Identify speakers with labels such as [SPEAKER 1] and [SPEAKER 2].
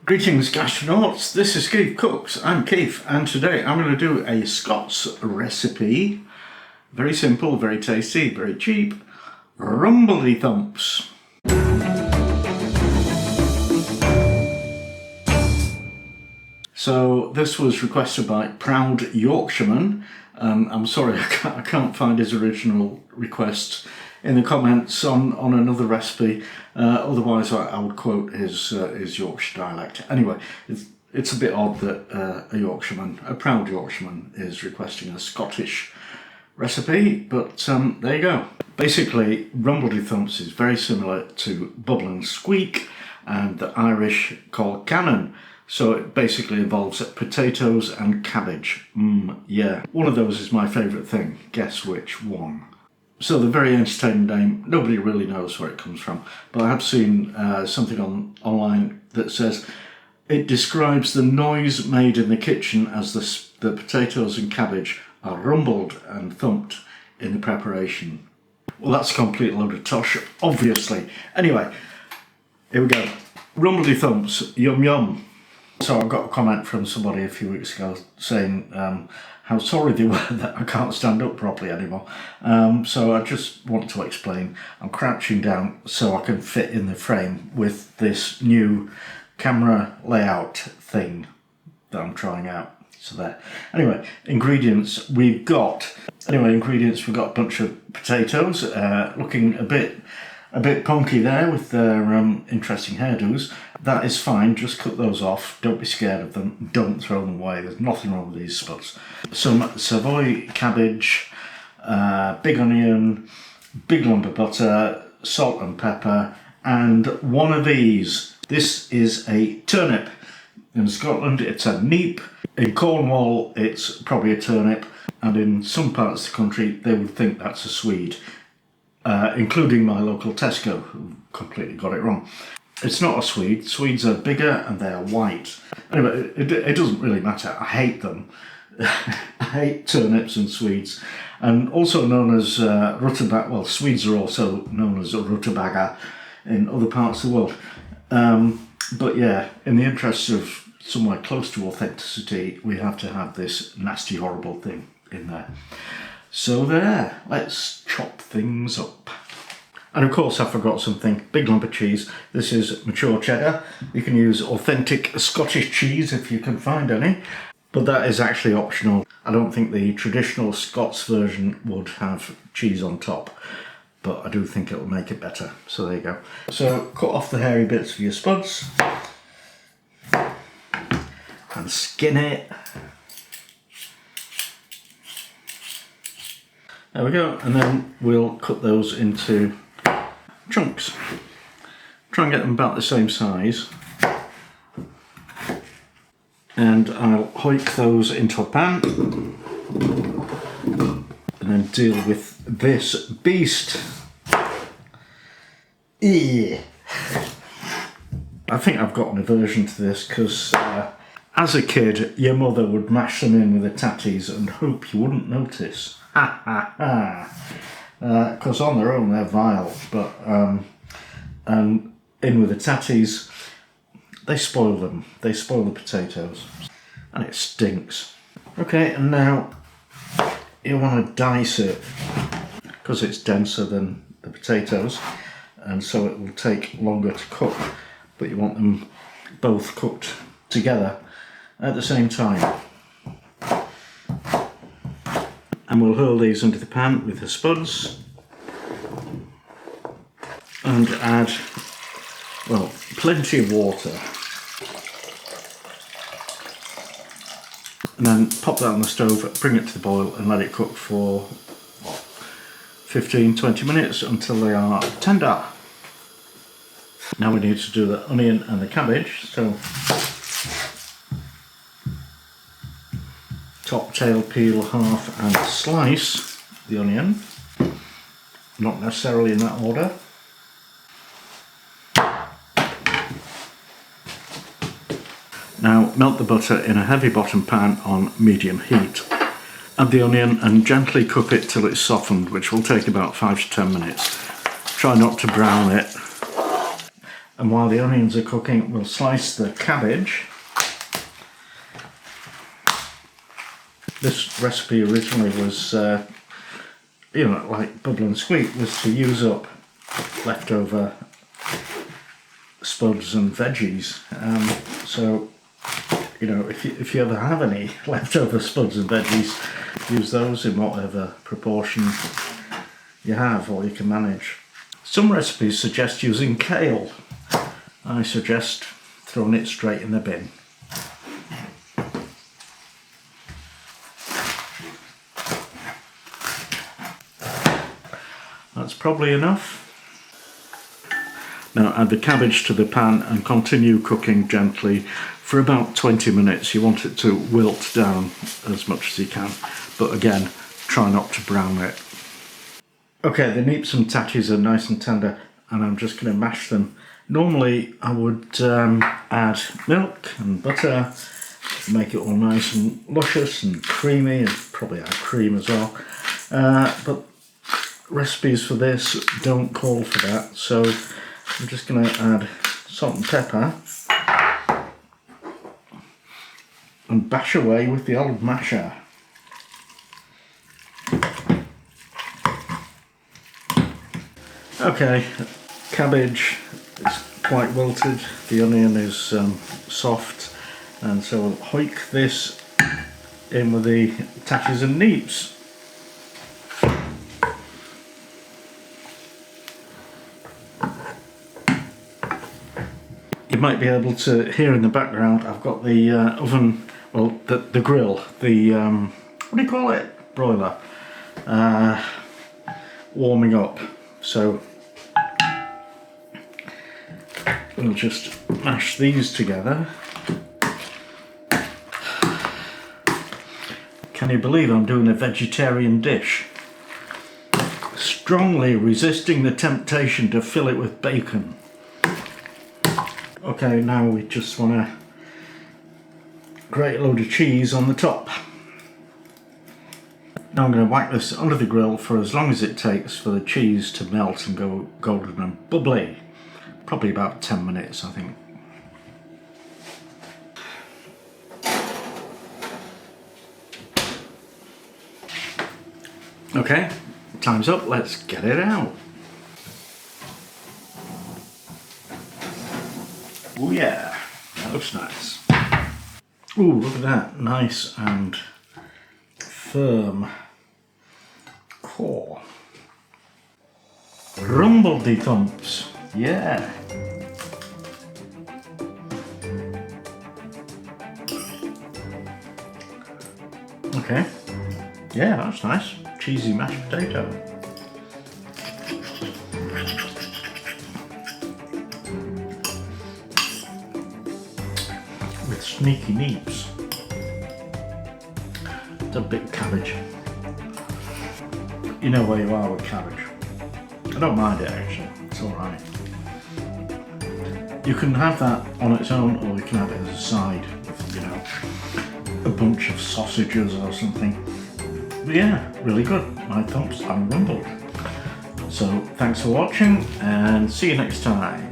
[SPEAKER 1] Greetings gastronauts, this is KeefCooks, I'm Keef, and today I'm going to do a Scots recipe. Very simple, very tasty, very cheap. Rumbledethumps. So this was requested by Proud Yorkshireman. I'm sorry I can't find his original request in the comments on another recipe, otherwise I would quote his Yorkshire dialect. Anyway, it's a bit odd that a Yorkshireman, a proud Yorkshireman, is requesting a Scottish recipe, but there you go. Basically, Rumbledethumps is very similar to bubble and squeak and the Irish colcannon. So it basically involves potatoes and cabbage. Yeah, one of those is my favourite thing. Guess which one? So the very entertaining name, nobody really knows where it comes from, but I have seen something online that says it describes the noise made in the kitchen as the potatoes and cabbage are rumbled and thumped in the preparation. Well, that's a complete load of tosh, obviously. Anyway, here we go. Rumbledethumps, yum yum. So I got a comment from somebody a few weeks ago saying how sorry they were that I can't stand up properly anymore. So I just want to explain. I'm crouching down so I can fit in the frame with this new camera layout thing that I'm trying out. So there. Anyway, ingredients we've got a bunch of potatoes, looking a bit punky there with their interesting hairdos. That is fine, just cut those off, don't be scared of them, don't throw them away, there's nothing wrong with these spuds. Some Savoy cabbage, big onion, big lump of butter, salt and pepper, and one of these. This is a turnip. In Scotland it's a neep, in Cornwall it's probably a turnip, and in some parts of the country they would think that's a swede. Including my local Tesco, who completely got it wrong. It's not a swede. Swedes are bigger and they are white. Anyway, it doesn't really matter. I hate them. I hate turnips and swedes. And also known as rutabaga. Well, Swedes are also known as rutabaga in other parts of the world. But yeah, in the interest of somewhere close to authenticity, we have to have this nasty, horrible thing in there. So there, let's chop things up. And of course I forgot something, big lump of cheese. This is mature cheddar. You can use authentic Scottish cheese if you can find any, but that is actually optional. I don't think the traditional Scots version would have cheese on top, but I do think it will make it better. So there you go. So cut off the hairy bits of your spuds and skin it. There we go, and then we'll cut those into chunks. Try and get them about the same size. And I'll hoik those into a pan and then deal with this beast. I think I've got an aversion to this because as a kid your mother would mash them in with the tatties and hope you wouldn't notice. Because on their own they're vile, but and in with the tatties, they spoil them. They spoil the potatoes, and it stinks. Okay, and now you want to dice it because it's denser than the potatoes, and so it will take longer to cook. But you want them both cooked together at the same time. And we'll hurl these into the pan with the spuds and add, well, plenty of water. And then pop that on the stove, bring it to the boil and let it cook for 15-20 minutes until they are tender. Now we need to do the onion and the cabbage, so top, tail, peel, half and slice the onion, not necessarily in that order. Now melt the butter in a heavy bottom pan on medium heat. Add the onion and gently cook it till it's softened, which will take about 5 to 10 minutes. Try not to brown it. And while the onions are cooking, we'll slice the cabbage. This recipe originally was, you know, like Bubble and Squeak, was to use up leftover spuds and veggies. So, you know, if you ever have any leftover spuds and veggies, use those in whatever proportion you have or you can manage. Some recipes suggest using kale. I suggest throwing it straight in the bin. That's probably enough. Now add the cabbage to the pan and continue cooking gently for about 20 minutes. You want it to wilt down as much as you can, but again, try not to brown it. Okay, the neeps and tatties are nice and tender, and I'm just going to mash them. Normally I would add milk and butter to make it all nice and luscious and creamy, and probably add cream as well. But recipes for this don't call for that, so I'm just going to add salt and pepper and bash away with the old masher. Okay, cabbage is quite wilted, the onion is soft, and so we'll hoik this in with the tatties and neeps. You might be able to hear in the background, I've got the oven, well, the grill, the, what do you call it? Broiler, warming up. So we'll just mash these together. Can you believe I'm doing a vegetarian dish? Strongly resisting the temptation to fill it with bacon. Okay, now we just want to grate a load of cheese on the top. Now I'm going to whack this under the grill for as long as it takes for the cheese to melt and go golden and bubbly. Probably about 10 minutes, I think. Okay, time's up, let's get it out. Oh yeah, that looks nice. Ooh, look at that, nice and firm core. Rumbledethumps, yeah. Okay, yeah, that's nice. Cheesy mashed potato. With sneaky neeps. It's a bit cabbage. You know where you are with cabbage. I don't mind it actually, it's alright. You can have that on its own, or you can have it as a side with, you know, a bunch of sausages or something. But yeah, really good. My thumps are rumbled. So thanks for watching and see you next time.